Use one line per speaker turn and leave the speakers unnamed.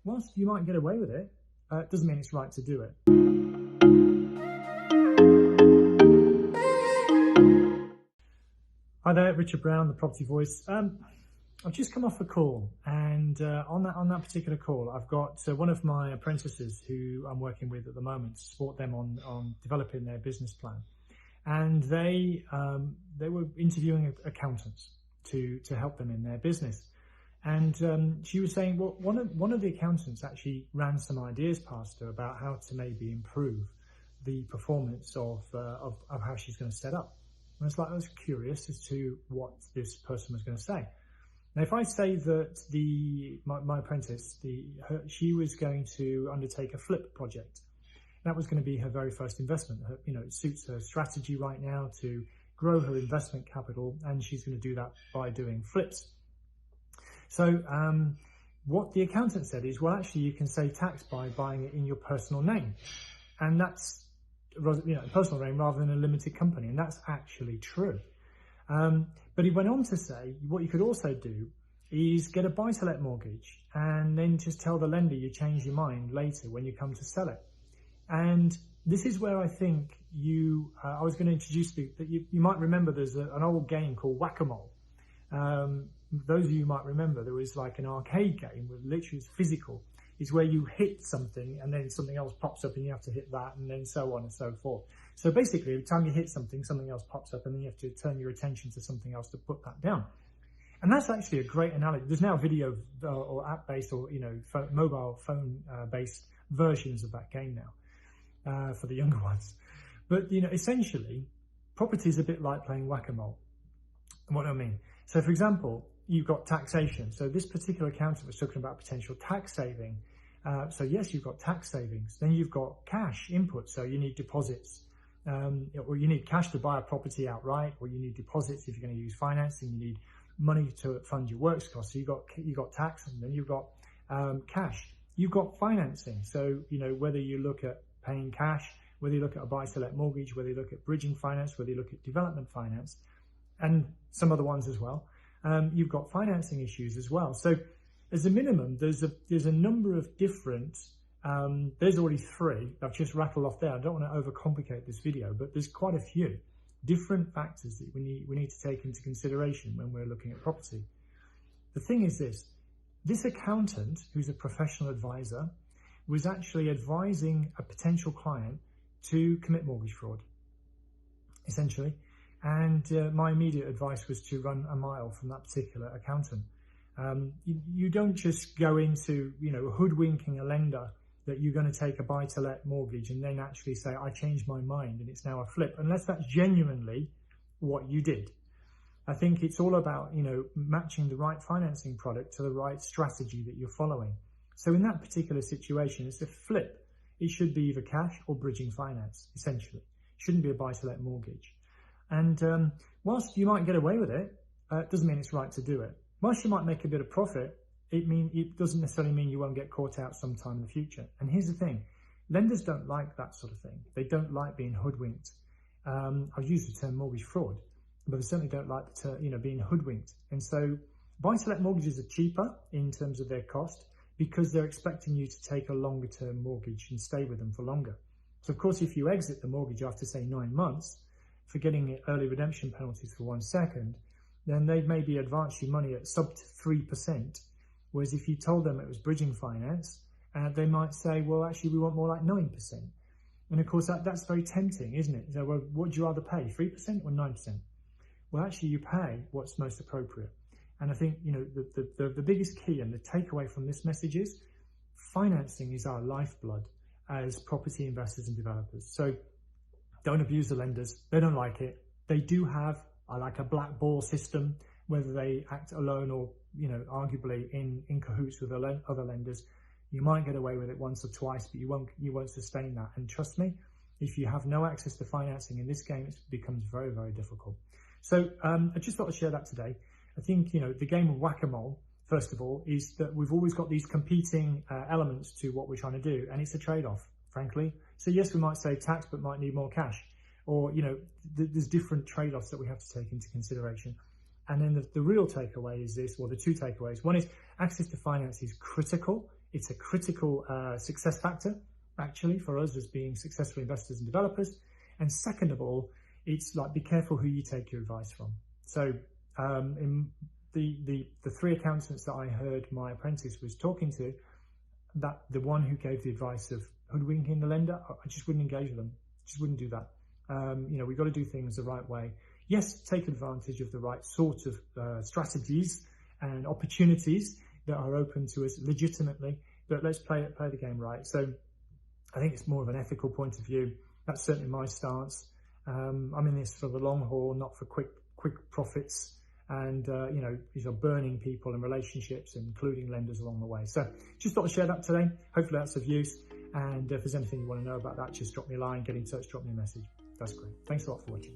whilst you might get away with it, doesn't mean it's right to do it. Hi there, Richard Brown, the Property Voice. I've just come off a call, and on that particular call, I've got one of my apprentices who I'm working with at the moment to support them on developing their business plan. And they were interviewing accountants to help them in their business. And she was saying, well, one of the accountants actually ran some ideas past her about how to maybe improve the performance of how she's going to set up. And I was curious as to what this person was going to say. Now, if I say that my apprentice, she was going to undertake a flip project, that was going to be her very first investment. It suits her strategy right now to grow her investment capital, and she's going to do that by doing flips. So what the accountant said is, well, actually, you can save tax by buying it in your personal name, and that's personal name rather than a limited company, and that's actually true. But he went on to say, what you could also do is get a buy-to-let mortgage and then just tell the lender you change your mind later when you come to sell it. And this is where I think I was going to introduce that you might remember there's an old game called Whack-A-Mole. Those of you might remember there was like an arcade game where literally it's physical. It's where you hit something and then something else pops up and you have to hit that, and then so on and so forth. So basically, every time you hit something, something else pops up and then you have to turn your attention to something else to put that down. And that's actually a great analogy. There's now video or app-based or mobile phone-based versions of that game now for the younger ones. But essentially, property is a bit like playing whack-a-mole. And what do I mean? So, for example, you've got taxation. So this particular accountant was talking about potential tax saving. So yes, you've got tax savings. Then you've got cash input. So you need deposits, or you need cash to buy a property outright, or you need deposits if you're going to use financing. You need money to fund your works costs. So you got tax, and then you've got cash. You've got financing. So whether you look at paying cash, whether you look at a buy-to-let mortgage, whether you look at bridging finance, whether you look at development finance, and some other ones as well. You've got financing issues as well. So as a minimum, there's a number of different, there's already 3 I've just rattled off there. I don't want to overcomplicate this video, but there's quite a few different factors that we need to take into consideration when we're looking at property. The thing is this accountant, who's a professional advisor, was actually advising a potential client to commit mortgage fraud, essentially. And my immediate advice was to run a mile from that particular accountant. You don't just go into, hoodwinking a lender that you're going to take a buy-to-let mortgage and then actually say, I changed my mind and it's now a flip, unless that's genuinely what you did. I think it's all about, matching the right financing product to the right strategy that you're following. So in that particular situation, it's a flip. It should be either cash or bridging finance, essentially. It shouldn't be a buy-to-let mortgage. And whilst you might get away with it, doesn't mean it's right to do it. Whilst you might make a bit of profit, it doesn't necessarily mean you won't get caught out sometime in the future. And here's the thing, lenders don't like that sort of thing. They don't like being hoodwinked. I've used the term mortgage fraud, but they certainly don't like the term, being hoodwinked. And so buy-to-let mortgages are cheaper in terms of their cost because they're expecting you to take a longer term mortgage and stay with them for longer. So of course, if you exit the mortgage after say 9 months, for getting early redemption penalties for 1 second, then they maybe advance you money at sub 3%. Whereas if you told them it was bridging finance, they might say, well, actually, we want more like 9%. And of course, that's very tempting, isn't it? So, well, what would you rather pay, 3% or 9%? Well, actually, you pay what's most appropriate. And I think, the biggest key and the takeaway from this message is financing is our lifeblood as property investors and developers. So don't abuse the lenders. They don't like it. They do have like a black ball system, whether they act alone or, arguably in cahoots with other lenders. You might get away with it once or twice, but you won't sustain that. And trust me, if you have no access to financing in this game, it becomes very, very difficult. So I just thought I'd share that today. I think, the game of whack-a-mole, first of all, is that we've always got these competing elements to what we're trying to do, and it's a trade-off, frankly. So yes, we might save tax, but might need more cash. Or, there's different trade-offs that we have to take into consideration. And then the real takeaway is this, well, the 2 takeaways. One is access to finance is critical It's a critical success factor, actually, for us as being successful investors and developers. And second of all, it's like, be careful who you take your advice from. So in the three accountants that I heard my apprentice was talking to, that the one who gave the advice of hoodwinking the lender, I just wouldn't engage with them. Just wouldn't do that. We've got to do things the right way. Yes, take advantage of the right sort of strategies and opportunities that are open to us legitimately, but let's play the game right. So I think it's more of an ethical point of view. That's certainly my stance. I'm in this for the long haul, not for quick profits, and burning people and relationships, including lenders along the way. So just thought I'd share that today. Hopefully that's of use. And if there's anything you want to know about that, just drop me a line, get in touch, drop me a message. That's great. Thanks a lot for watching.